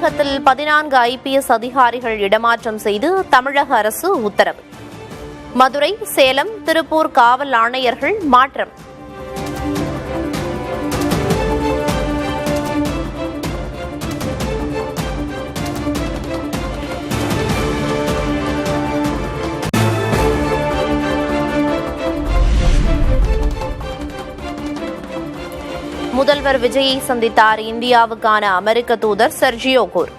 தமிழகத்தில் 14 IPS அதிகாரிகள் இடமாற்றம் செய்து தமிழக அரசு உத்தரவு. மதுரை, சேலம், திருப்பூர் காவல் ஆணையர்கள் மாற்றம். முதல்வர் விஜயை சந்தித்தார் இந்தியாவுக்கான அமெரிக்க தூதர் செர்ஜியோ கோர்.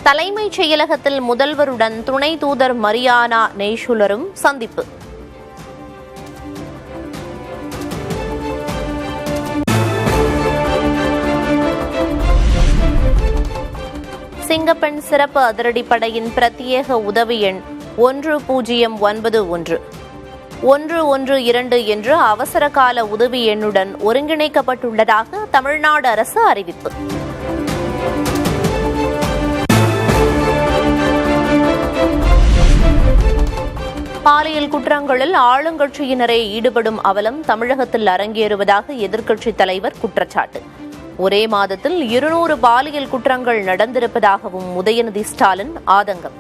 தலைமைச் செயலகத்தில் முதல்வருடன் துணை தூதர் மரியானா நெய்ஷுலரும் சந்திப்பு. சிங்கப்பெண் சிறப்பு அதிரடிப்படையின் பிரத்யேக உதவி எண் 1091 112 என்ற அவசர கால உதவி எண்ணுடன் ஒருங்கிணைக்கப்பட்டுள்ளதாக தமிழ்நாடு அரசு அறிவிப்பு. பாலியல் குற்றங்களில் ஆளுங்கட்சியினரே ஈடுபடும் அவலம் தமிழகத்தில் அரங்கேறுவதாக எதிர்க்கட்சித் தலைவர் குற்றச்சாட்டு. ஒரே மாதத்தில் 200 பாலியல் குற்றங்கள் நடந்திருப்பதாகவும் உதயநிதி ஸ்டாலின் ஆதங்கம்.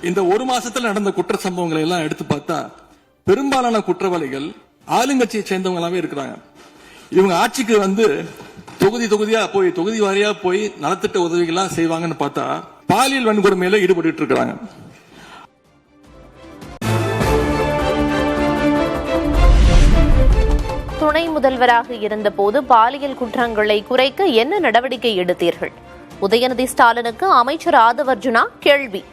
இந்த ஒரு மாசத்துல நடந்த குற்ற சம்பவங்களை எல்லாம் எடுத்து பார்த்தா பெரும்பாலான குற்றவாளிகள் ஆளுங்கட்சியை சேர்ந்தவங்களாவே இருக்கிறாங்க. இவங்க ஆட்சிக்கு தொகுதியா போய் தொகுதி வாரியா போய் நலத்திட்ட உதவிகள்லாம் செய்வாங்கன்னு பார்த்தா பாலியல் வன்கொடுமையில ஈடுபட்டு இருக்கிறாங்க. துணை முதல்வராக இருந்தபோது பாலியல் குற்றங்களை குறைக்க என்ன நடவடிக்கை எடுத்தீர்கள்? உதயநிதி ஸ்டாலினுக்கு அமைச்சர் ஆதவர்ஜுனா கேள்வி.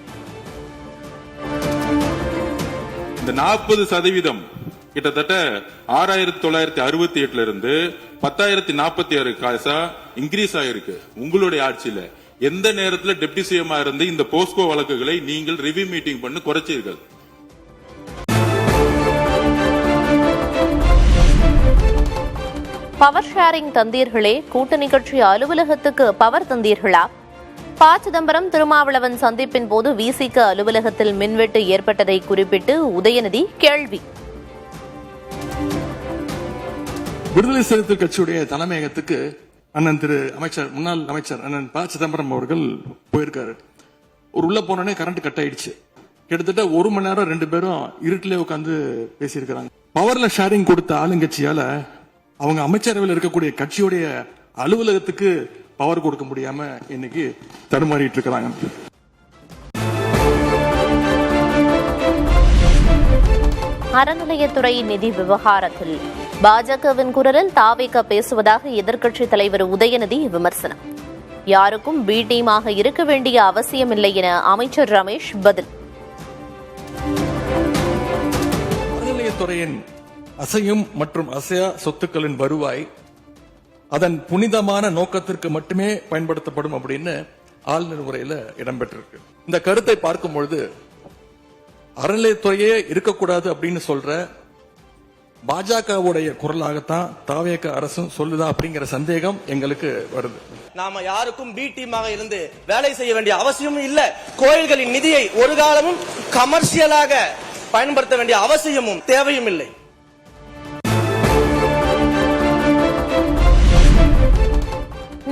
இந்த 40% கிட்டத்தட்ட 6968 இருந்து 10,046 காசா இன்க்ரீஸ் ஆயிருக்கு. உங்களுடைய ஆட்சியில எந்த நேரத்தில் டெப்டி சிஎம் இருந்து இந்த போஸ்கோ வழக்குகளை நீங்கள் ரிவ்யூ மீட்டிங் பண்ணி குறைச்சீர்கள்? பவர் ஷேரிங் தந்தீர்களே, கூட்டணி கட்சி அலுவலகத்துக்கு பவர் தந்தீர்களா? ப. சிதம்பரம் திருமாவளவன் சந்திப்பின் போது விசிக அலுவலகத்தில் மின்வெட்டு ஏற்பட்டதை குறிப்பிட்டு உதயநிதி கேள்வி. விடுதலை சிறுத்தைகள் கட்சியுடைய தலைமையகத்துக்கு அண்ணன் முன்னாள் அமைச்சர் அண்ணன் ப. சிதம்பரம் அவர்கள் போயிருக்காரு. ஒரு உள்ள போனோடனே கரண்ட் கட் ஆயிடுச்சு. கிட்டத்தட்ட 1 மணி நேரம் 2 பேரும் இருட்டிலே உட்காந்து பேசியிருக்கிறாங்க. பவர்ல ஷேரிங் கொடுத்த ஆளுங்கட்சியால அவங்க அமைச்சரவையில் இருக்கக்கூடிய கட்சியுடைய அலுவலகத்துக்கு பவர் கொடுக்க முடியாம இன்னைக்கு தடுமாறிட்டு இருக்கிறாங்க. அறநிலையத்துறை நிதி விவகாரத்தில் பாஜகவின் குரலில் தாவேக பேசுவதாக எதிர்க்கட்சித் தலைவர் உதயநிதி விமர்சனம். யாருக்கும் பி டீமாக இருக்க வேண்டிய அவசியமில்லை என அமைச்சர் ரமேஷ் பதில். அறநிலையத்துறையின் அசையும் மற்றும் அசையா சொத்துக்களின் வருவாய் அதன் புனிதமான நோக்கத்திற்கு மட்டுமே பயன்படுத்தப்படும் அப்படின்னு ஆளுநர் உரையில இடம்பெற்றிருக்கு. இந்த கருத்தை பார்க்கும் பொழுது அறநிலையத்துறையே இருக்கக்கூடாது அப்படின்னு சொல்ற பாஜகவுடைய குரலாகத்தான் தாவேக அரசும் சொல்லுதா அப்படிங்கிற சந்தேகம் எங்களுக்கு வருது. நாம யாருக்கும் பி டீமாக இருந்து வேலை செய்ய வேண்டிய அவசியமும் இல்ல. கோயில்களின் நிதியை ஒரு காலமும் கமர்ஷியலாக பயன்படுத்த வேண்டிய அவசியமும் தேவையும் இல்லை.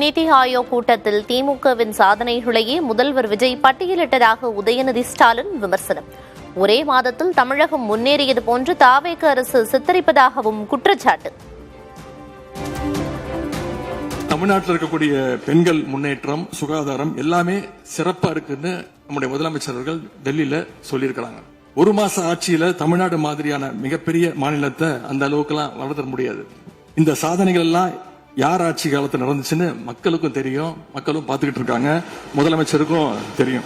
நிதி ஆயோக் கூட்டத்தில் திமுகவின் சாதனைகளையே முதல்வர் விஜய் பட்டியலிட்டதாக உதயநிதி ஸ்டாலின் விமர்சனம். ஒரே மாதத்தில் தமிழகம் முன்னேறியது போன்று தாவேக அரசு சித்தரிப்பதாகவும் குற்றச்சாட்டு. தமிழ்நாட்டில் இருக்கக்கூடிய பெண்கள் முன்னேற்றம், சுகாதாரம் எல்லாமே சிறப்பா இருக்குன்னு நம்முடைய முதலமைச்சர்கள் டெல்லியில சொல்லியிருக்கிறாங்க. 1 மாச ஆட்சியில தமிழ்நாடு மாதிரியான மிகப்பெரிய மாநிலத்தை அந்த அளவுக்குலாம் வளர்த்த முடியாது. இந்த சாதனைகள் எல்லாம் யார் ஆட்சி காலத்தில் நடந்துச்சுன்னு மக்களுக்கும் தெரியும், மக்களும் பார்த்துக்கிட்டு இருக்காங்க, முதலமைச்சருக்கும் தெரியும்.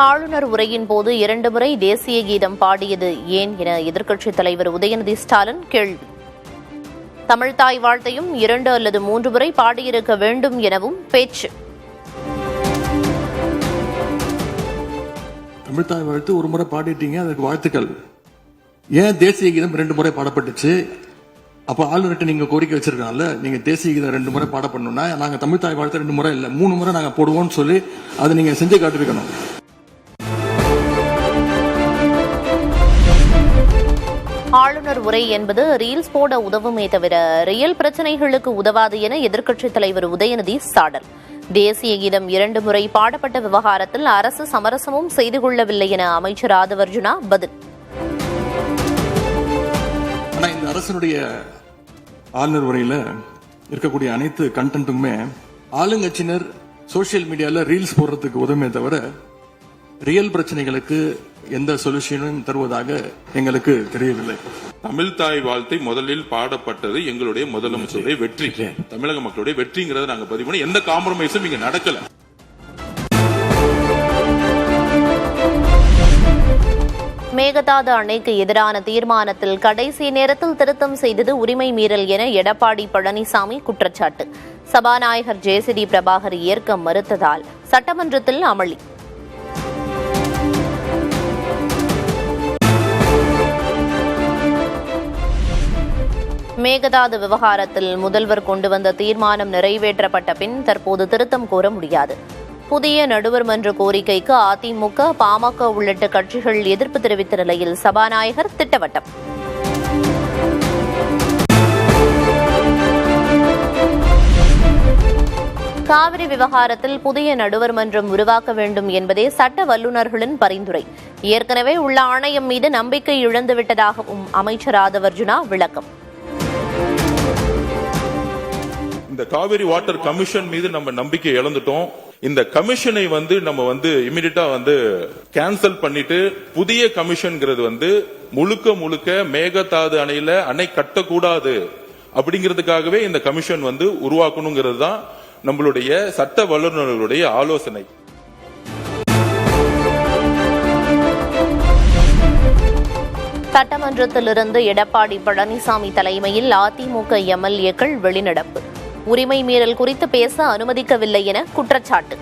ஆளுநர் உரையின் போது 2 முறை தேசிய கீதம் பாடியது ஏன் என எதிர்க்கட்சித் தலைவர் உதயநிதி ஸ்டாலின் கேள்வி. தமிழ்தாய் வாழ்த்தையும் 2 அல்லது 3 முறை பாடியிருக்க வேண்டும் எனவும் பேச்சு. தமிழ்தாய் வாழ்த்து 1 முறை பாடிட்டீங்க, அதுக்கு வாழ்த்துக்கள். ஏன் தேசிய கீதம் 2 முறை பாடப்பட்டுச்சு? அப்ப ஆளுநர்கிட்ட நீங்க கோரிக்கை வச்சிருக்காங்கல்ல, நீங்க தேசிய கீதம் 2 முறை பாடப்படணும்னா நாங்க தமிழ்தாய் வாழ்த்து 2 முறை இல்ல 3 முறை நாங்க போடுவோம்னு சொல்லி அதை நீங்க செஞ்சு காட்டிருக்கணும். ஆளுநர் உரை என்பது ரீல்ஸ் போட உதவுமே தவிர ரியல் பிரச்சனைகளுக்கு உதவாது என எதிர்க்கட்சித் தலைவர் உதயநிதி சாடல். தேசிய கீதம் 2 முறை பாடப்பட்ட விவகாரத்தில் அரசு சமரசமும் செய்து கொள்ளவில்லை என அமைச்சர் ஆதவர்ஜுனா பதில். இந்த அரசனுடைய ஆளுநர் உரையில இருக்கக்கூடிய அனைத்து கண்டென்ட்டுமே ஆளுங்கட்சியினர் சோசியல் மீடியால ரீல்ஸ் போடுறதுக்கு உதவுமே தவிர ரியல் பிரச்சனைகளுக்கு எந்த சொல்யூஷனும் தருவதாக எங்களுக்கு தெரியவில்லை. தமிழ் தாய் வாழ்த்தை முதலில் பாடப்பட்டது எங்களுடைய முதலமைச்சருடைய வெற்றி, தமிழக மக்களுடைய வெற்றிங்கிறத நாங்க பதிவு பண்ணி எந்த காம்ப்ரமைஸும் இங்க நடக்கல. மேகதாது அணைக்கு எதிரான தீர்மானத்தில் கடைசி நேரத்தில் திருத்தம் செய்தது உரிமை மீறல் என எடப்பாடி பழனிசாமி குற்றச்சாட்டு. சபாநாயகர் ஜே.சி.டி. பிரபாகர் ஏற்க மறுத்ததால் சட்டமன்றத்தில் அமளி. மேகதாது விவகாரத்தில் முதல்வர் கொண்டு வந்த தீர்மானம் நிறைவேற்றப்பட்ட பின் தற்போது திருத்தம் கோர முடியாது. புதிய நடுவர் மன்ற கோரிக்கைக்கு அதிமுக, பாமக உள்ளிட்ட கட்சிகள் எதிர்ப்பு தெரிவித்த நிலையில் சபாநாயகர் திட்டவட்டம். காவிரி விவகாரத்தில் புதிய நடுவர் மன்றம் உருவாக்க வேண்டும் என்பதே சட்ட வல்லுநர்களின் பரிந்துரை. ஏற்கனவே உள்ள ஆணையம் மீது நம்பிக்கை இழந்துவிட்டதாகவும் அமைச்சர் ஆதவர்ஜுனா விளக்கம். இந்த காவிரி வாட்டர் கமிஷன் மீது நம்ம நம்பிக்கை இழந்துட்டோம். இந்த கமிஷனை நம்ம இமிடியட்டா கேன்சல் பண்ணிட்டு புதிய கமிஷன்ங்கிறது முழுக்க மேகதாது அணையில அணை கட்டக்கூடாது அப்படிங்கிறதுக்காகவே இந்த கமிஷன் உருவாக்கணுங்கிறது தான் நம்மளுடைய சட்ட வல்லுநர்களுடைய ஆலோசனை. சட்டமன்றத்திலிருந்து எடப்பாடி பழனிசாமி தலைமையில் அதிமுக எம்எல்ஏக்கள் வெளிநடப்பு. உரிமை மீறல் குறித்து பேச அனுமதிக்கவில்லை என குற்றச்சாட்டு.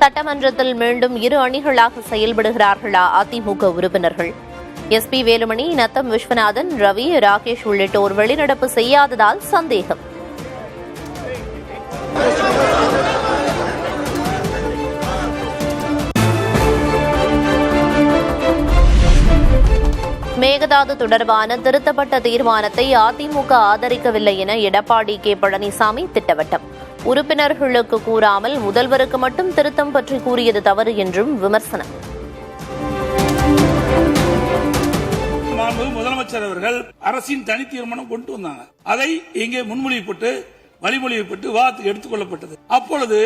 சட்டமன்றத்தில் மீண்டும் இரு அணிகளாக செயல்படுகிறார்களா அதிமுக உறுப்பினர்கள்? எஸ்.பி. வேலுமணி, நத்தம் விஸ்வநாதன், ரவி, ராகேஷ் உள்ளிட்டோர் வெளிநடப்பு செய்யாததால் சந்தேகம். மேகதாது தொடர்பான திருத்தப்பட்ட தீர்மானத்தை அதிமுக ஆதரிக்கவில்லை என எடப்பாடி கே. பழனிசாமி திட்டவட்டம். உறுப்பினர்களுக்கு கூறாமல் முதல்வருக்கு மட்டும் திருத்தம் பற்றி கூறியது தவறு என்றும் விமர்சனம். முதலமைச்சர் அவர்கள் அரசின் தனி தீர்மானம் கொண்டு வந்தாங்க. அதை இங்கே முன்மொழியப்பட்டு வழிமொழியப்பட்டு வாதத்துக்கு எடுத்துக் கொள்ளப்பட்டது. அப்பொழுது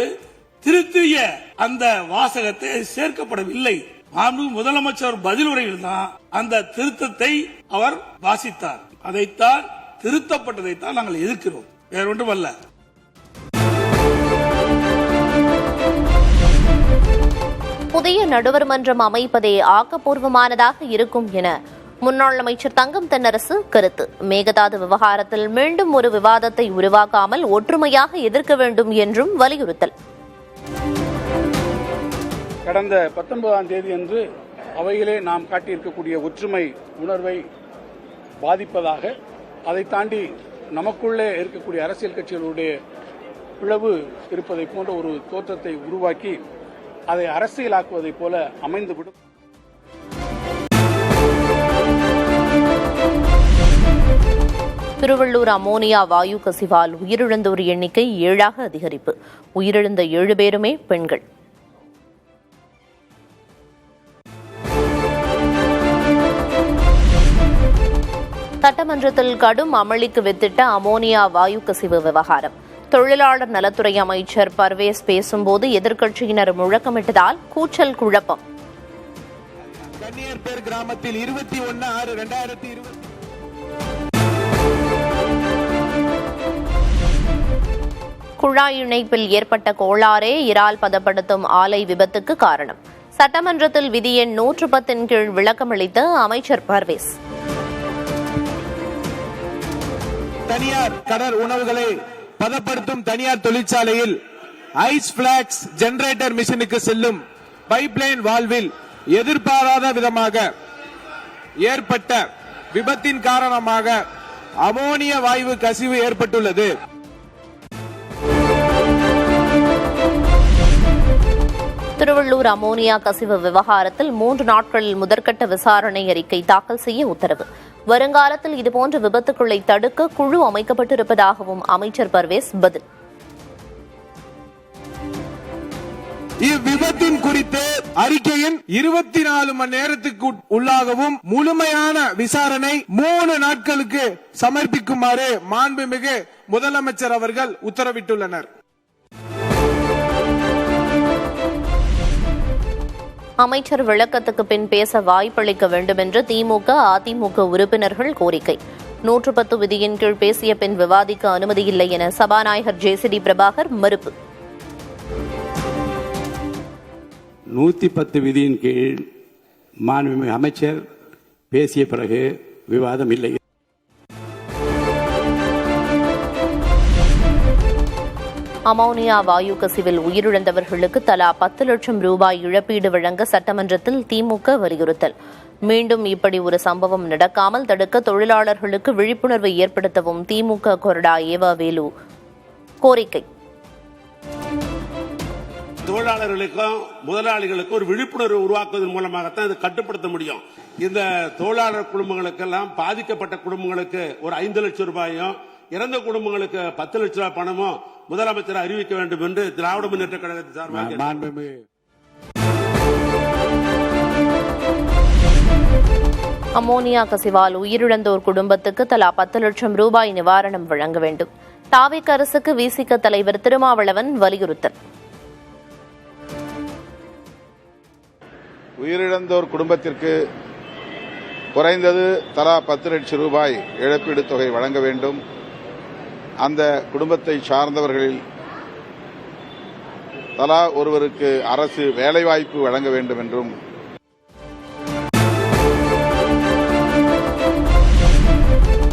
திருத்திய அந்த வாசகத்தை சேர்க்கப்படவில்லை. முதலமைச்சர் பதில் உரையில் தான் அந்த திருத்தத்தை அவர் வாசித்தார். அதைத்தான் திருத்தப்பட்டதைத்தான் நாங்கள் எதிர்க்கிறோம், வேற ஒன்றும் அல்ல. புதிய நடுவர் மன்றம் அமைப்பதே ஆக்கப்பூர்வமானதாக இருக்கும் என முன்னாள் அமைச்சர் தங்கம் தென்னரசு கருத்து. மேகதாது விவகாரத்தில் மீண்டும் ஒரு விவாதத்தை உருவாக்காமல் ஒற்றுமையாக எதிர்க்க வேண்டும் என்றும் வலியுறுத்தல். கடந்த 19ஆம் தேதி அன்று அவையிலே நாம் காட்டியிருக்கக்கூடிய ஒற்றுமை உணர்வை பாதிப்பதாக, அதை தாண்டி நமக்குள்ளே இருக்கக்கூடிய அரசியல் கட்சிகளுடைய பிளவு இருப்பதை போன்ற ஒரு தோற்றத்தை உருவாக்கி அதை அரசியலாக்குவதைப் போல அமைந்துவிடும். திருவள்ளூர் அமோனியா வாயு கசிவால் உயிரிழந்தோர் எண்ணிக்கை 7ஆக அதிகரிப்பு. உயிரிழந்த 7 பேருமே பெண்கள். சட்டமன்றத்தில் கடும் அமளிக்கு வித்திட்ட அமோனியா வாயு கசிவு விவகாரம். தொழிலாளர் நலத்துறை அமைச்சர் பர்வேஸ் பேசும்போது எதிர்க்கட்சியினர் முழக்கமிட்டதால் கூச்சல் குழப்பம். கன்னியர்பேர் கிராமத்தில் 21/6/2020 குழாய் இணைப்பில் ஏற்பட்ட கோளாறே இறால் பதப்படுத்தும் ஆலை விபத்துக்கு காரணம். சட்டமன்றத்தில் விதி எண் 110 கீழ் விளக்கமளித்த அமைச்சர் பர்வேஸ். தனியார் கடல் உணவுகளை பதப்படுத்தும் தனியார் தொழிற்சாலையில் ஐஸ் பிளாக்ஸ் ஜெனரேட்டர் மிஷினுக்கு செல்லும் பைப்லைன் வால்வில் எதிர்பாராத விதமாக ஏற்பட்ட விபத்தின் காரணமாக அமோனிய வாயு கசிவு ஏற்பட்டுள்ளது. திருவள்ளூர் அமோனியா கசிவு விவகாரத்தில் 3 நாட்களில் முதற்கட்ட விசாரணை அறிக்கை தாக்கல் செய்ய உத்தரவு. வருங்காலத்தில் இதுபோன்ற விபத்துக்களை தடுக்க குழு அமைக்கப்பட்டிருப்பதாகவும் அமைச்சர் பர்வேஸ் பதில். இவ்விபத்தின் குறித்து அறிக்கையின் 24 மணி நேரத்துக்கு உள்ளாகவும் முழுமையான விசாரணை 3 நாட்களுக்கு சமர்ப்பிக்குமாறு மாண்புமிகு முதலமைச்சர் அவர்கள் உத்தரவிட்டுள்ளனர். அமைச்சர் விளக்கத்துக்கு பின் பேச வாய்ப்பளிக்க வேண்டும் என்று திமுக, அதிமுக உறுப்பினர்கள் கோரிக்கை. 110 விதியின் கீழ் பேசிய பின் விவாதிக்க அனுமதியில்லை என சபாநாயகர் ஜேசிடி பிரபாகர் மறுப்பு. 110 விதியின் கீழ் மாண்புமிகு அமைச்சர் பேசிய பிறகு விவாதம் இல்லை. அமோனியா வாயு கசிவில் உயிரிழந்தவர்களுக்கு தலா 10 லட்சம் ரூபாய் இழப்பீடு வழங்க சட்டமன்றத்தில் திமுக வலியுறுத்தல். மீண்டும் இப்படி ஒரு சம்பவம் நடக்காமல் தடுக்க தொழிலாளர்களுக்கு விழிப்புணர்வை ஏற்படுத்தவும் திமுக கொறடா ஏவா வேலு கோரிக்கை. தொழிலாளர்களுக்கும் முதலாளிகளுக்கும் ஒரு விழிப்புணர்வு உருவாக்குவதன் மூலமாகத்தான் இது கட்டுப்படுத்த முடியும். இந்த தொழிலாளர் குடும்பங்களுக்கெல்லாம் பாதிக்கப்பட்ட குடும்பங்களுக்கு ஒரு 5 லட்சம் ரூபாயும், இறந்த குடும்பங்களுக்கு 10 லட்சம் ரூபாய் பணமும் முதலமைச்சர் அறிவிக்க வேண்டும் என்று திராவிட முன்னேற்ற கழகத்தின் சார்பாக. அமோனியா கசிவால் உயிரிழந்தோர் குடும்பத்துக்கு தலா 10 லட்சம் ரூபாய் நிவாரணம் வழங்க வேண்டும். தாவேக அரசுக்கு விசிக தலைவர் திருமாவளவன் வலியுறுத்தல். உயிரிழந்தோர் குடும்பத்திற்கு குறைந்தது தலா 10 லட்சம் ரூபாய் இழப்பீடு தொகை வழங்க வேண்டும். அந்த குடும்பத்தை சார்ந்தவர்களில் தலா ஒருவருக்கு அரசு வேலைவாய்ப்பு வழங்க வேண்டும் என்றும்.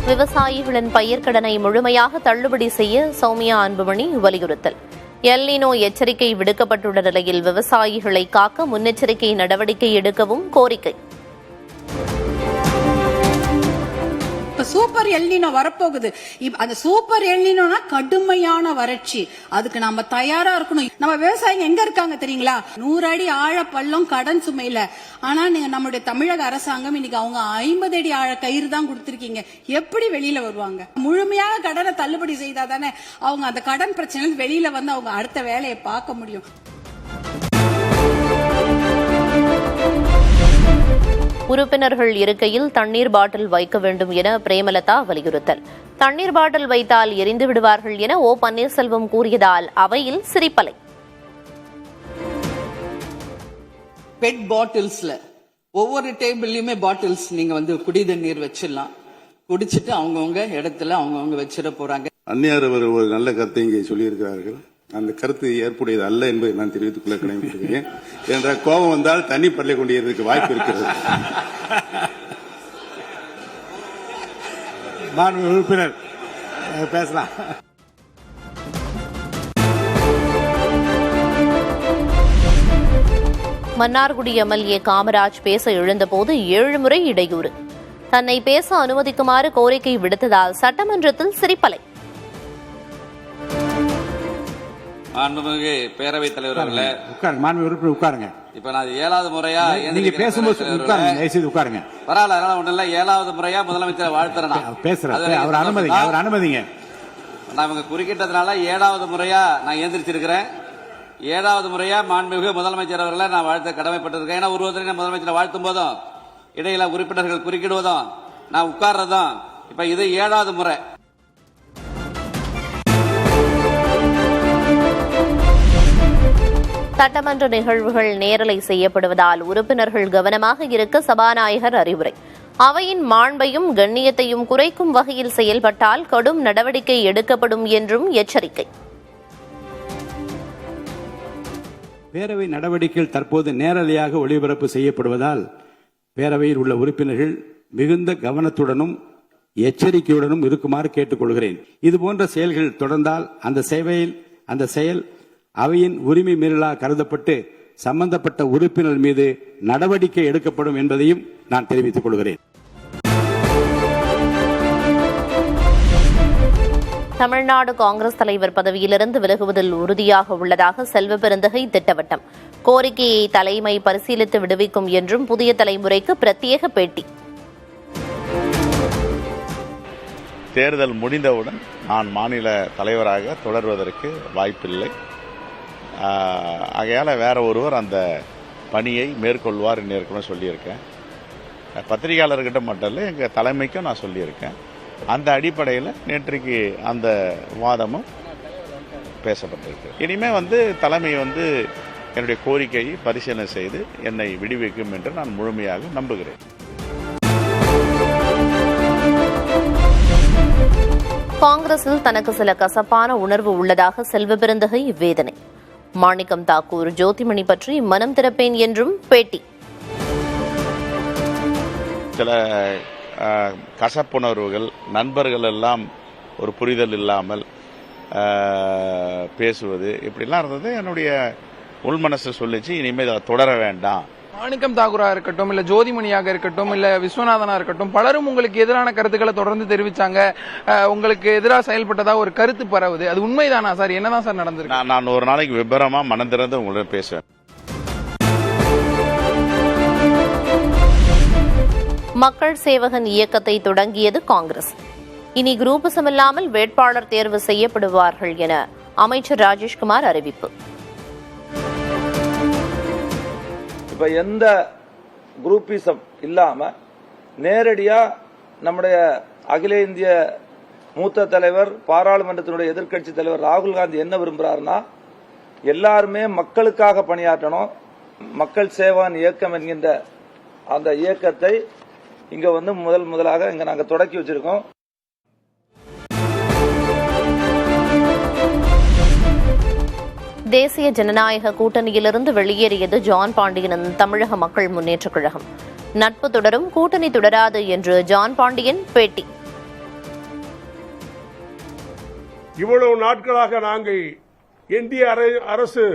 விவசாயிகளின் பயிர்க்கடனை முழுமையாக தள்ளுபடி செய்ய சௌமியா அன்புமணி வலியுறுத்தல். எல் நினோ எச்சரிக்கை விடுக்கப்பட்டுள்ள நிலையில் விவசாயிகளை காக்க முன்னெச்சரிக்கை நடவடிக்கை எடுக்கவும் கோரிக்கை. சூப்பர் எல்னினோ வரப்போகுது. அந்த சூப்பர் எல்னினோனா கடுமையான வறட்சி. அதுக்கு நம்ம தயாரா இருக்கணும். நம்ம விவசாயிங்க எங்க இருக்காங்க தெரியுங்களா? 100 அடி ஆழ பள்ளம் கடன் சுமையில. ஆனா நீங்க நம்முடைய தமிழக அரசாங்கம் இன்னைக்கு அவங்க 50 அடி ஆழ கயிறு தான் கொடுத்திருக்கீங்க. எப்படி வெளியில வருவாங்க? முழுமையாக கடனை தள்ளுபடி செய்தாதானே அவங்க அந்த கடன் பிரச்சனையில வெளியில வந்து அவங்க அடுத்த வேலையை பார்க்க முடியும். உறுப்பினர்கள் இருக்கையில் தண்ணீர் பாட்டில் வைக்க வேண்டும் என பிரேமலதா வலியுறுத்தல். தண்ணீர் பாட்டில் வைத்தால் எரிந்து விடுவார்கள் என ஓ பன்னீர்செல்வம் கூறியதால் அவையில் சிரிப்பலை. பெட் பாட்டில்ஸ்ல ஒவ்வொரு டேபிள்லயுமே பாட்டில்ஸ் நீங்க குடி தண்ணீர் வச்சிடலாம். குடிச்சிட்டு அவங்கவுங்க இடத்துல அவங்கவுங்க வச்சிட போறாங்க. அந்நியார் ஒரு நல்ல கருத்தை இங்கே சொல்லியிருக்கிறார்கள். அந்த கருத்து ஏற்புடையது அல்ல என்பதை நான் தெரிவித்துக் கொள்ள கடமைப்பட்டிருக்கேன். என்ற கோபம் வந்தால் தண்ணி பள்ளி கொண்டிருக்க வாய்ப்பு இருக்கிறது. உறுப்பினர் பேசலாம். மன்னார்குடி எம்எல்ஏ காமராஜ் பேச எழுந்தபோது 7 முறை இடையூறு. தன்னை பேச அனுமதிக்குமாறு கோரிக்கை விடுத்ததால் சட்டமன்றத்தில் சிரிப்பலை. மாண்புமிகு பேரவைத் தலைவர் அவர்களே, உட்காருங்க. இப்ப நான் 7வது முறையா நீங்க பேசும்போது உட்காருங்க. பரவாயில்ல, அதனால ஒண்ணு இல்ல. 7வது முறையா முதலமைச்சரை வாழ்த்துறேன். அவர் அனுமதிங்க. நான் இவங்க குறுக்கிட்டதுனால 7வது முறையா நான் எந்திரிச்சிருக்கிறேன். 7வது முறையா மாண்புமிகு முதலமைச்சர் அவர்களை நான் வாழ்த்த கடமைப்பட்டிருக்கேன். ஏன்னா ஒருவரை முதலமைச்சரை வாழ்த்தும் போதும் இடையில உறுப்பினர்கள் குறுக்கிடுவதும் நான் உட்கார்றதும் இப்ப இது 7வது முறை. சட்டமன்ற நிகழ்வுகள் நேரலை செய்யப்படுவதால் உறுப்பினர்கள் கவனமாக இருக்க சபாநாயகர் அறிவுரை. அவையின் மாண்பையும் கண்ணியத்தையும் குறைக்கும் வகையில் செயல்பட்டால் கடும் நடவடிக்கை எடுக்கப்படும் என்றும் எச்சரிக்கை. பேரவை நடவடிக்கைகள் தற்போது நேரலையாக ஒளிபரப்பு செய்யப்படுவதால் பேரவையில் உள்ள உறுப்பினர்கள் மிகுந்த கவனத்துடனும் எச்சரிக்கையுடனும் இருக்குமாறு கேட்டுக்கொள்கிறேன். இதுபோன்ற செயல்கள் தொடர்ந்தால் அந்த செயல் அவையின் உரிமை மீறலாக கருதப்பட்டு சம்பந்தப்பட்ட உறுப்பினர் மீது நடவடிக்கை எடுக்கப்படும் என்பதையும் நான் தெரிவித்துக் கொள்கிறேன். தமிழ்நாடு காங்கிரஸ் தலைவர் பதவியிலிருந்து விலகுவதில் உறுதியாக உள்ளதாக செல்வ பெருந்தகை திட்டவட்டம். கோரிக்கையை தலைமை பரிசீலித்து விடுவிக்கும் என்றும் புதிய தலைமுறைக்கு பிரத்யேக பேட்டி. தேர்தல் முடிந்தவுடன் நான் மாநில தலைவராக தொடர்வதற்கு வாய்ப்பில்லை. ஆகையால் வேற ஒருவர் அந்த பணியை மேற்கொள்வார் என்று ஏற்கனவே சொல்லியிருக்கேன். பத்திரிகையாளர்கிட்ட மட்டும் இல்லை, எங்கள் தலைமைக்கும் நான் சொல்லியிருக்கேன். அந்த அடிப்படையில் நேற்றைக்கு அந்த வாதமும் பேசப்பட்டிருக்கு. இனிமேல் தலைமை என்னுடைய கோரிக்கையை பரிசீலனை செய்து என்னை விடுவிக்கும் என்று நான் முழுமையாக நம்புகிறேன். காங்கிரஸில் தனக்கு சில கசப்பான உணர்வு உள்ளதாக செல்வ பெருந்தகை வேதனை. மாணிக்கம் தாக்கூர், ஜோதிமணி பற்றி மனம் திறப்பேன் என்றும் பேட்டி. சில கசப்புணர்வுகள், நண்பர்கள் எல்லாம் ஒரு புரிதல் இல்லாமல் பேசுவது இப்படிலாம் இருந்தது. என்னுடைய உள்மனசு சொல்லிச்சு, இனிமேல் அதை தொடர வேண்டாம். மாணிக்கம் தாக்கூரா இருக்கட்டும், இல்ல ஜோதிமணியாக இருக்கட்டும், இல்ல விஸ்வநாதனா இருக்கட்டும், பலரும் உங்களுக்கு எதிரான கருத்துக்களை தொடர்ந்து தெரிவிச்சாங்க. உங்களுக்கு எதிராக செயல்பட்டதா ஒரு கருத்து பரவுது. அது உண்மைதானா சார்? என்னதான் சார் நடந்திருக்கு? நான் ஒரு நாளைக்கு விபரமா மனம் திறந்து உங்களுடன் பேசுவேன். மக்கள் சேவகன் இயக்கத்தை தொடங்கியது காங்கிரஸ். இனி குரூப்பிசம் இல்லாமல் வேட்பாளர் தேர்வு செய்யப்படுவார்கள் என அமைச்சர் ராஜேஷ்குமார் அறிவிப்பு. இப்ப எந்த குரூப்பிசம் இல்லாம நேரடியா நம்முடைய அகில இந்திய மூத்த தலைவர், பாராளுமன்றத்தினுடைய எதிர்க்கட்சி தலைவர் ராகுல் காந்தி என்ன விரும்புறாருன்னா, எல்லாருமே மக்களுக்காக பணியாற்றணும். மக்கள் சேவகன் இயக்கம் என்கின்ற அந்த இயக்கத்தை இங்க முதலாக இங்க நாங்க தொடக்கி வச்சிருக்கோம். தேசிய ஜனநாயக கூட்டணியிலிருந்து வெளியேறியது ஜான் பாண்டியனின் தமிழக மக்கள் முன்னேற்றக் கழகம். நட்பு தொடரும், கூட்டணி தொடராது என்று ஜான் பாண்டியன் பேட்டி. இவ்வளவு நாட்களாக நாங்கள் இந்திய அரசு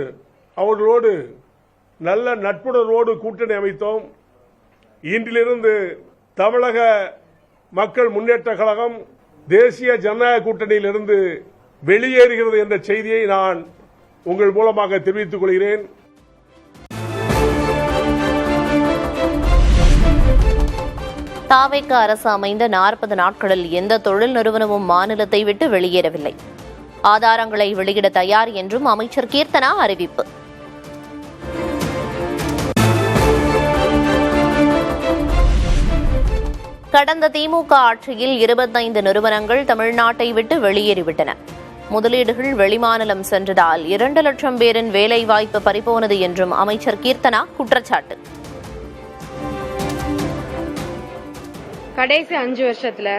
அவர்களோடு நல்ல நட்புணர்வோடு கூட்டணி அமைத்தோம். இன்றிலிருந்து தமிழக மக்கள் முன்னேற்ற கழகம் தேசிய ஜனநாயக கூட்டணியிலிருந்து வெளியேறுகிறது என்ற செய்தியை நான் உங்கள் மூலமாக தெரிவித்துக் கொள்கிறேன். தாவேக அரசு அமைந்த 40 நாட்களில் எந்த தொழில் நிறுவனமும் மாநிலத்தை விட்டு வெளியேறவில்லை. ஆதாரங்களை வெளியிட தயார் என்றும் அமைச்சர் கீர்த்தனா அறிவிப்பு. கடந்த திமுக ஆட்சியில் 25 நிறுவனங்கள் தமிழ்நாட்டை விட்டு வெளியேறிவிட்டன. முதலீடுகள் வெளிமாநிலம் சென்றதால் 2 லட்சம் பேரின் வேலைவாய்ப்பு பறிபோனது என்றும் அமைச்சர் கீர்த்தனா குற்றச்சாட்டு. கடைசி 5 வருஷத்துல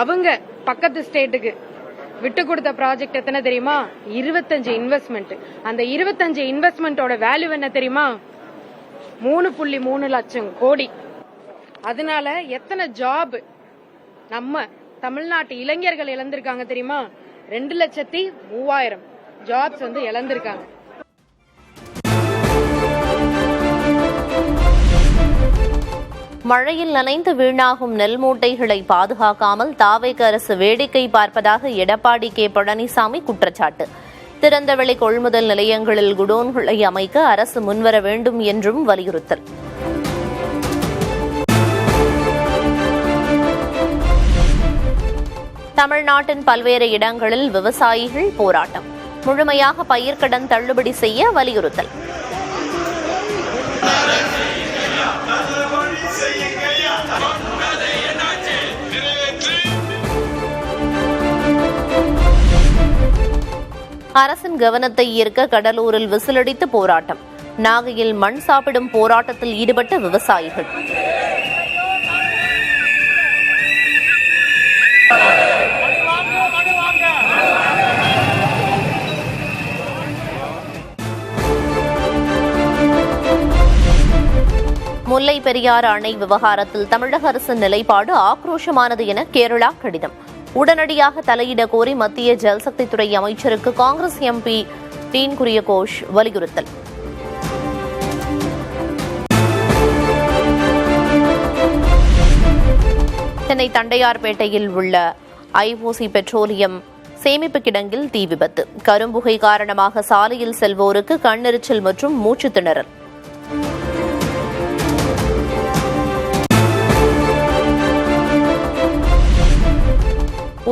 அவங்க பக்கத்து ஸ்டேட்டுக்கு விட்டு கொடுத்த ப்ராஜெக்ட் எத்தனை தெரியுமா? 25 இன்வெஸ்ட்மெண்ட். அந்த 25 இன்வெஸ்ட்மெண்டோட வேல்யூ என்ன தெரியுமா? 3.3 லட்சம் கோடி. அதனால எத்தனை ஜாப் நம்ம தமிழ்நாட்டு இளைஞர்கள் இழந்திருக்காங்க தெரியுமா? 2,03,000 ஜாப்ஸ் இழந்திருக்காங்க. மழையில் நனைந்து வீணாகும் நெல் மூட்டைகளை பாதுகாக்காமல் தாவேக அரசு வேடிக்கை பார்ப்பதாக எடப்பாடி கே பழனிசாமி குற்றச்சாட்டு. திறந்தவெளி கொள்முதல் நிலையங்களில் குடோன்களை அமைக்க அரசு முன்வர வேண்டும் என்றும் வலியுறுத்தல். தமிழ்நாட்டின் பல்வேறு இடங்களில் விவசாயிகள் போராட்டம். முழுமையாக பயிர்க்கடன் தள்ளுபடி செய்ய வலியுறுத்தல். அரசின் கவனத்தை ஈர்க்க கடலூரில் விசிலடித்து போராட்டம். நாகையில் மண் சாப்பிடும் போராட்டத்தில் ஈடுபட்ட விவசாயிகள். முல்லை பெரியாறு அணை விவகாரத்தில் தமிழக அரசின் நிலைப்பாடு ஆக்ரோஷமானது என கேரளா கடிதம். உடனடியாக தலையிட கோரி மத்திய ஜல்சக்தித்துறை அமைச்சருக்கு காங்கிரஸ் எம்பி டீன் குரியகோஷ் வலியுறுத்தல். சென்னை தண்டையார்பேட்டையில் உள்ள ஐஓசி பெட்ரோலியம் சேமிப்பு கிடங்கில் தீ விபத்து. கரும்புகை காரணமாக சாலையில் செல்வோருக்கு கண்ணெரிச்சல் மற்றும் மூச்சு திணறல்.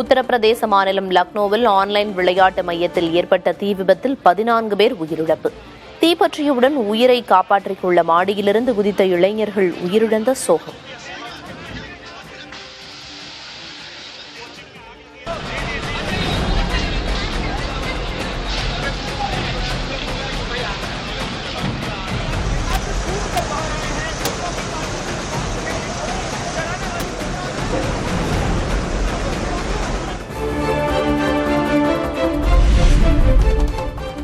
உத்தரப்பிரதேச மாநிலம் லக்னோவில் ஆன்லைன் விளையாட்டு மையத்தில் ஏற்பட்ட தீ விபத்தில் 14 பேர் உயிரிழப்பு. தீப்பற்றியவுடன் உயிரை காப்பாற்றிக் கொள்ள மாடியிலிருந்து குதித்த இளைஞர்கள் உயிரிழந்த சோகம்.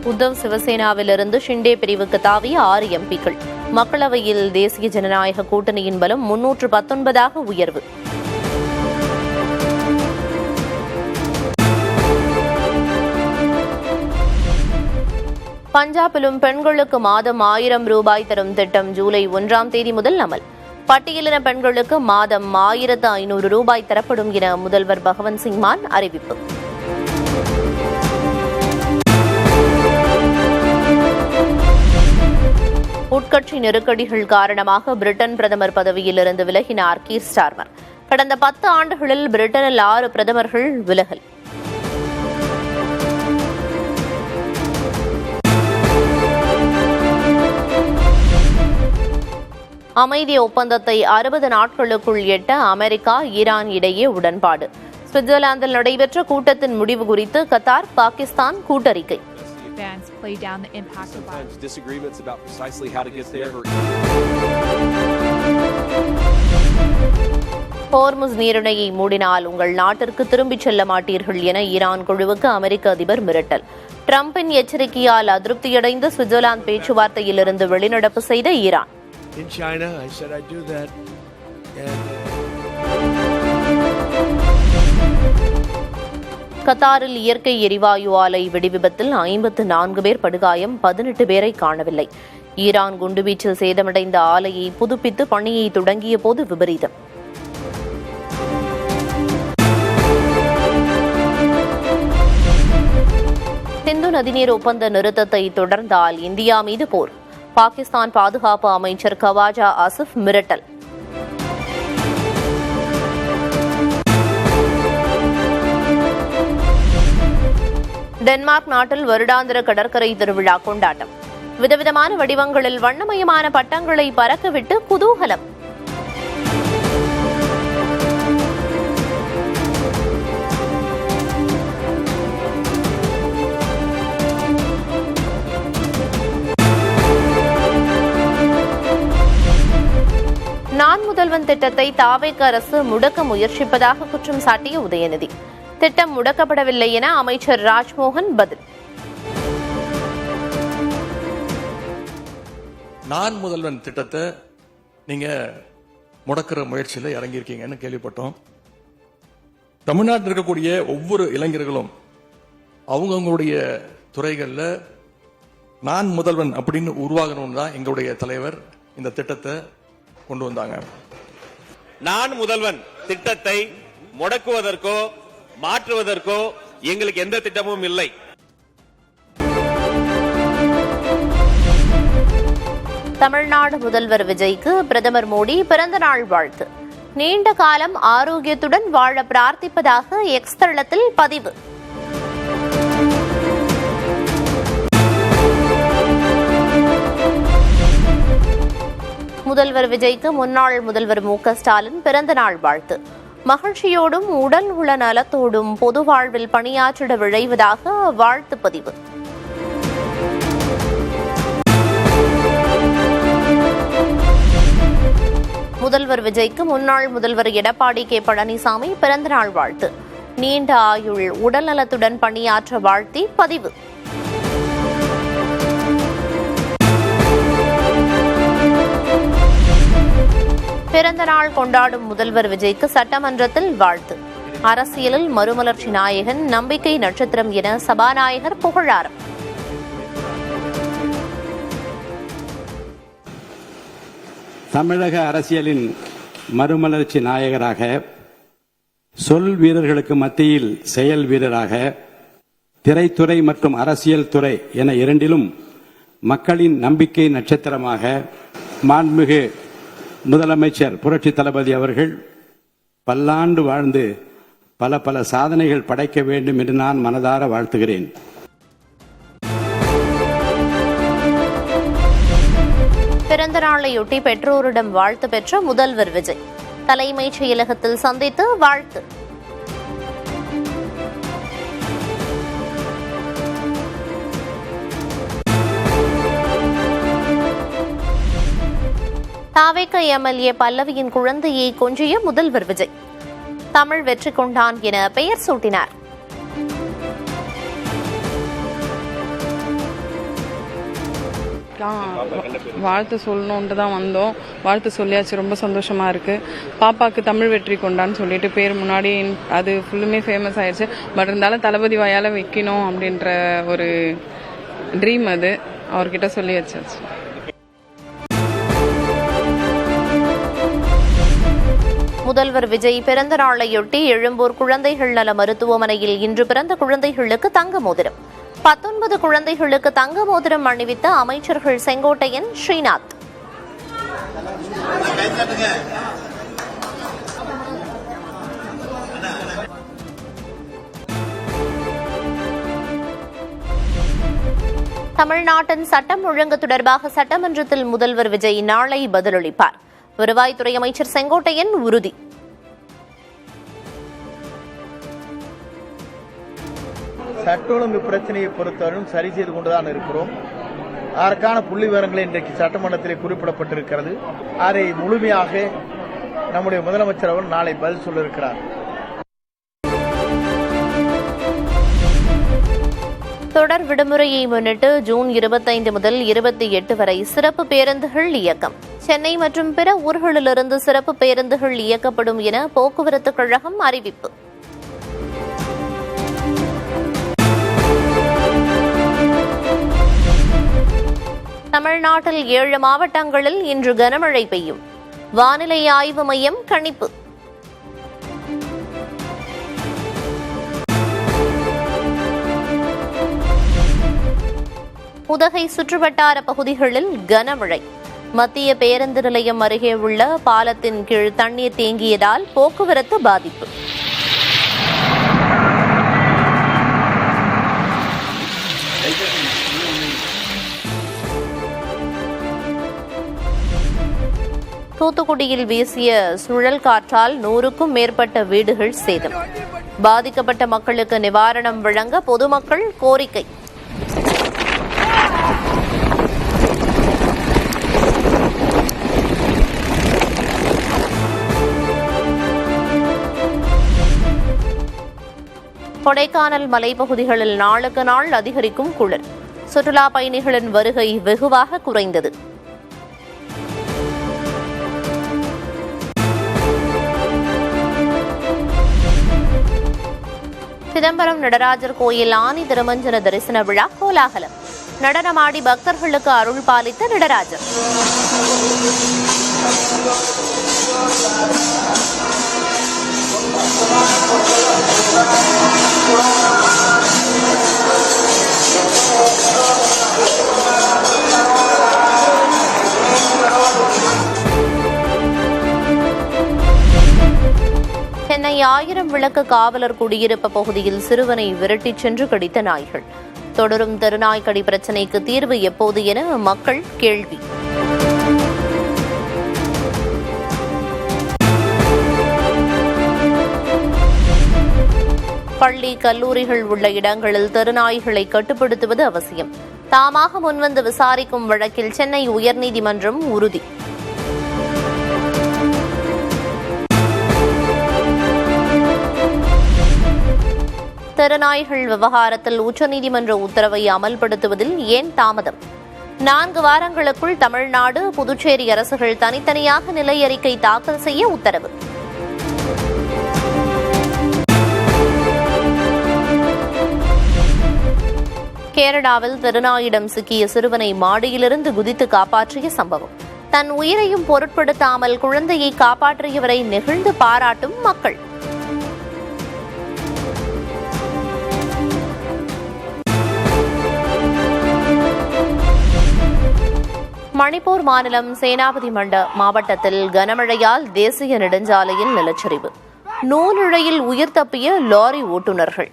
உத்தவ் சிவசேனாவிலிருந்து ஷிண்டே பிரிவுக்கு தாவிய 6 எம்பிக்கள். மக்களவையில் தேசிய ஜனநாயக கூட்டணியின் பலம் 319 உயர்வு. பஞ்சாபிலும் பெண்களுக்கு மாதம் 1000 ரூபாய் தரும் திட்டம் ஜூலை 1ஆம் தேதி முதல் அமல். பட்டியலின பெண்களுக்கு மாதம் 1500 ரூபாய் தரப்படும் என முதல்வர் பகவந்த் சிங் மான் அறிவிப்பு. உட்கட்சி நெருக்கடிகள் காரணமாக பிரிட்டன் பிரதமர் பதவியிலிருந்து விலகினார் கீர் ஸ்டார்மர். கடந்த 10 ஆண்டுகளில் பிரிட்டனில் 6 பிரதமர்கள் விலகல். அமைதி ஒப்பந்தத்தை 60 நாட்களுக்குள் எட்ட அமெரிக்கா ஈரான் இடையே உடன்பாடு. சுவிட்சர்லாந்தில் நடைபெற்ற கூட்டத்தின் முடிவு குறித்து கத்தார், பாகிஸ்தான் கூட்டறிக்கை. Play down the impact of violence. Disagreements about precisely how to get there. Hormuz நீரிணையை மூடினால் உங்கள் நாட்டிற்கு திரும்பிச் செல்ல மாட்டீர்கள் என ஈரான் குழுவுக்கு அமெரிக்க அதிபர் மிரட்டல். டிரம்பின் எச்சரிக்கையால் அதிருப்தியடைந்த சுவிட்சர்லாந்து பேச்சுவார்த்தையிலிருந்து வெளிநடப்பு செய்த ஈரான். கத்தாரில் இயற்கை எரிவாயு ஆலை வெடிவிபத்தில் 54 பேர் படுகாயம், 18 பேரை காணவில்லை. ஈரான் குண்டுவீச்சில் சேதமடைந்த ஆலையை புதுப்பித்து பணியை தொடங்கிய போது விபரீதம். சிந்து நதிநீர் ஒப்பந்த நிறுத்தத்தை தொடர்ந்தால் இந்தியா மீது போர். பாகிஸ்தான் பாதுகாப்பு அமைச்சர் கவாஜா ஆசிப் மிரட்டல். டென்மார்க் நாட்டில் வருடாந்திர கடற்கரை திருவிழா கொண்டாட்டம். விதவிதமான வடிவங்களில் வண்ணமயமான பட்டங்களை பறக்கவிட்டு குதூகலம். நான் முதல்வன் திட்டத்தை தாவேக அரசு முடக்க முயற்சிப்பதாக குற்றம் சாட்டிய உதயநிதி. திட்டம் முடக்கப்படவில்லை என அமைச்சர் ராஜ்மோகன் பதில். நான் முதல்வன் திட்டத்தை நீங்க முடக்கிற முயற்சியில் இறங்கியிருக்கீங்கன்னு கேள்விப்பட்டோம். தமிழ்நாட்டில் இருக்கக்கூடிய ஒவ்வொரு இளைஞர்களும் அவங்களுடைய துறைகளில் நான் முதல்வன் அப்படின்னு உருவாகணும்னு தான் எங்களுடைய தலைவர் இந்த திட்டத்தை கொண்டு வந்தாங்க. நான் முதல்வன் திட்டத்தை முடக்குவதற்கோ மாற்றுவதற்கோ எங்களுக்கு எந்த திட்டமும் இல்லை. தமிழ்நாடு முதல்வர் விஜய்க்கு பிரதமர் மோடி பிறந்த நாள் வாழ்த்து. நீண்ட காலம் ஆரோக்கியத்துடன் வாழ பிரார்த்திப்பதாக எக்ஸ் தளத்தில் பதிவு. முதல்வர் விஜய்க்கு முன்னாள் முதல்வர் மு.க. ஸ்டாலின் பிறந்த நாள் வாழ்த்து. மகிழ்ச்சியோடும் உடல் உள்ள நலத்தோடும் பொது வாழ்வில் பணியாற்றிட விழைவதாக வாழ்த்து பதிவு. முதல்வர் விஜய்க்கு முன்னாள் முதல்வர் எடப்பாடி கே. பழனிசாமி பிறந்தநாள் வாழ்த்து. நீண்ட ஆயுள், உடல் நலத்துடன் பணியாற்ற வாழ்த்தி பதிவு. பிறந்த நாள் கொண்டாடும் முதல்வர் விஜய்க்கு சட்டமன்றத்தில் வாழ்த்து. அரசியலில் மறுமலர்ச்சி நாயகன், நம்பிக்கை நட்சத்திரம் என சபாநாயகர் புகழாரம். தமிழக அரசியலின் மறுமலர்ச்சி நாயகராக, சொல் வீரர்களுக்கு மத்தியில் செயல் வீரராக, திரைத்துறை மற்றும் அரசியல் துறை என இரண்டிலும் மக்களின் நம்பிக்கை நட்சத்திரமாக மாண்புமிகு முதலமைச்சர் புரட்சி தளபதி அவர்கள் பல்லாண்டு வாழ்ந்து பல பல சாதனைகள் படைக்க வேண்டும் என்று நான் மனதார வாழ்த்துகிறேன். பிறந்த நாளையொட்டி பெற்றோரிடம் வாழ்த்து பெற்ற முதல்வர் விஜய் தலைமைச் செயலகத்தில் சந்தித்து வாழ்த்து. தாவேக எம்எல்ஏ பல்லவியின் குழந்தையை கொஞ்சிய முதல்வர் விஜய் தமிழ் வெற்றி கொண்டான் என பெயர் சூட்டினார். வாழ்த்து சொல்லணுன்ட்டு தான் வந்தோம். வாழ்த்து சொல்லியாச்சு, ரொம்ப சந்தோஷமா இருக்கு. பாப்பாக்கு தமிழ் வெற்றி கொண்டான்னு சொல்லிட்டு பேர் முன்னாடி அது ஃபுல்லுமே ஃபேமஸ் ஆயிடுச்சு. பட் இருந்தாலும் தளபதி வாயால வைக்கணும் அப்படின்ற ஒரு ட்ரீம் அது அவர்கிட்ட சொல்லி வச்சாச்சு. முதல்வர் விஜய் பிறந்த நாளையொட்டி எழும்பூர் குழந்தைகள் நல மருத்துவமனையில் இன்று பிறந்த குழந்தைகளுக்கு தங்க மோதிரம், 19 குழந்தைகளுக்கு தங்க மோதிரம் அணிவித்த அமைச்சர்கள் செங்கோட்டையன், ஸ்ரீநாத். தமிழ்நாட்டின் சட்டம் ஒழுங்கு தொடர்பாக சட்டமன்றத்தில் முதல்வர் விஜய் நாளை பதிலளிப்பார். வருவாய்த்துறை அமைச்சர் செங்கோட்டையன் உறுதி. சட்ட ஒழுங்கு பிரச்சனையை பொறுத்தவரையும் சரி செய்து கொண்டுதான் இருக்கிறோம். அதற்கான புள்ளி விவரங்களை இன்றைக்கு சட்டமன்றத்திலே குறிப்பிடப்பட்டிருக்கிறது. அதை முழுமையாக நம்முடைய முதலமைச்சர் அவர்கள் நாளை பதில் சொல்ல இருக்கிறார். தொடர் விடுமுறையை முன்னிட்டு ஜூன் 25 முதல் 28 வரை சிறப்பு பேருந்துகள் இயக்கம். சென்னை மற்றும் பிற ஊர்களிலிருந்து சிறப்பு பேருந்துகள் இயக்கப்படும் என போக்குவரத்து கழகம் அறிவிப்பு. தமிழ்நாட்டில் 7 மாவட்டங்களில் இன்று கனமழை பெய்யும். வானிலை ஆய்வு மையம் கணிப்பு. உதகை சுற்றுவட்டார பகுதிகளில் கனமழை. மத்திய பேருந்து நிலையம் அருகே உள்ள பாலத்தின் கீழ் தண்ணீர் தேங்கியதால் போக்குவரத்து பாதிப்பு. தூத்துக்குடியில் வீசிய சுழல் காற்றால் 100க்கும் மேற்பட்ட வீடுகள் சேதம். பாதிக்கப்பட்ட மக்களுக்கு நிவாரணம் வழங்க பொதுமக்கள் கோரிக்கை. கொடைக்கானல் மலைப்பகுதிகளில் நாளுக்கு நாள் அதிகரிக்கும் குளிர். சுற்றுலா பயணிகளின் வருகை வெகுவாக குறைந்தது. சிதம்பரம் நடராஜர் கோயில் ஆனி திருமஞ்சன தரிசன விழா கோலாகலம். நடனமாடி பக்தர்களுக்கு அருள் பாலித்த நடராஜர். சென்னை 1000 விளக்கு காவலர் குடியிருப்பு பகுதியில் சிறுவனை விரட்டிச் சென்று கடித்த நாய்கள். தொடரும் தெருநாய்க்கடி பிரச்சினைக்கு தீர்வு எப்போது என மக்கள் கேள்வி. பள்ளி கல்லூரிகள் உள்ள இடங்களில் தெருநாய்களை கட்டுப்படுத்துவது அவசியம். தாமாக முன்வந்து விசாரிக்கும் வழக்கில் சென்னை உயர்நீதிமன்றம் உறுதி. தெருநாய்கள் விவகாரத்தில் உச்சநீதிமன்ற உத்தரவை அமல்படுத்துவதில் ஏன் தாமதம்? 4 வாரங்களுக்குள் தமிழ்நாடு, புதுச்சேரி அரசுகள் தனித்தனியாக நிலை அறிக்கை தாக்கல் செய்ய உத்தரவு. கேரளாவில் தெருநாயிடம் சிக்கிய சிறுவனை மாடியிலிருந்து குதித்து காப்பாற்றிய சம்பவம். தன் உயிரையும் பொருட்படுத்தாமல் குழந்தையை காப்பாற்றியவரை நெகிழ்ந்து பாராட்டும் மக்கள். மணிப்பூர் மாநிலம் சேனாபதி மாவட்டத்தில் கனமழையால் தேசிய நெடுஞ்சாலையில் நிலச்சரிவு. நூலிழையில் உயிர் தப்பிய லாரி ஓட்டுநர்கள்.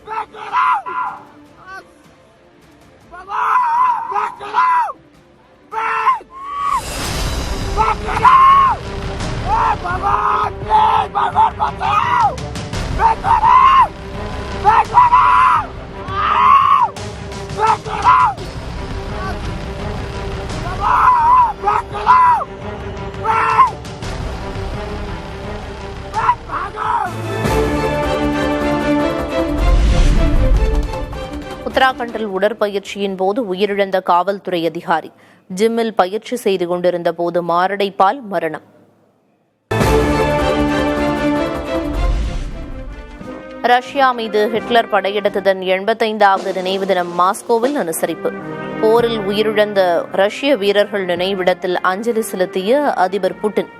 உத்தராகண்டில் உடற்பயிற்சியின் போது உயிரிழந்த காவல்துறை அதிகாரி. ஜிம்மில் பயிற்சி செய்து கொண்டிருந்த போது மாரடைப்பால் மரணம். ரஷ்யா மீது ஹிட்லர் படையெடுத்ததன் 85வது நினைவு தினம் மாஸ்கோவில் அனுசரிப்பு. போரில் உயிரிழந்த ரஷ்ய வீரர்கள் நினைவிடத்தில் அஞ்சலி செலுத்திய அதிபர் புட்டின்.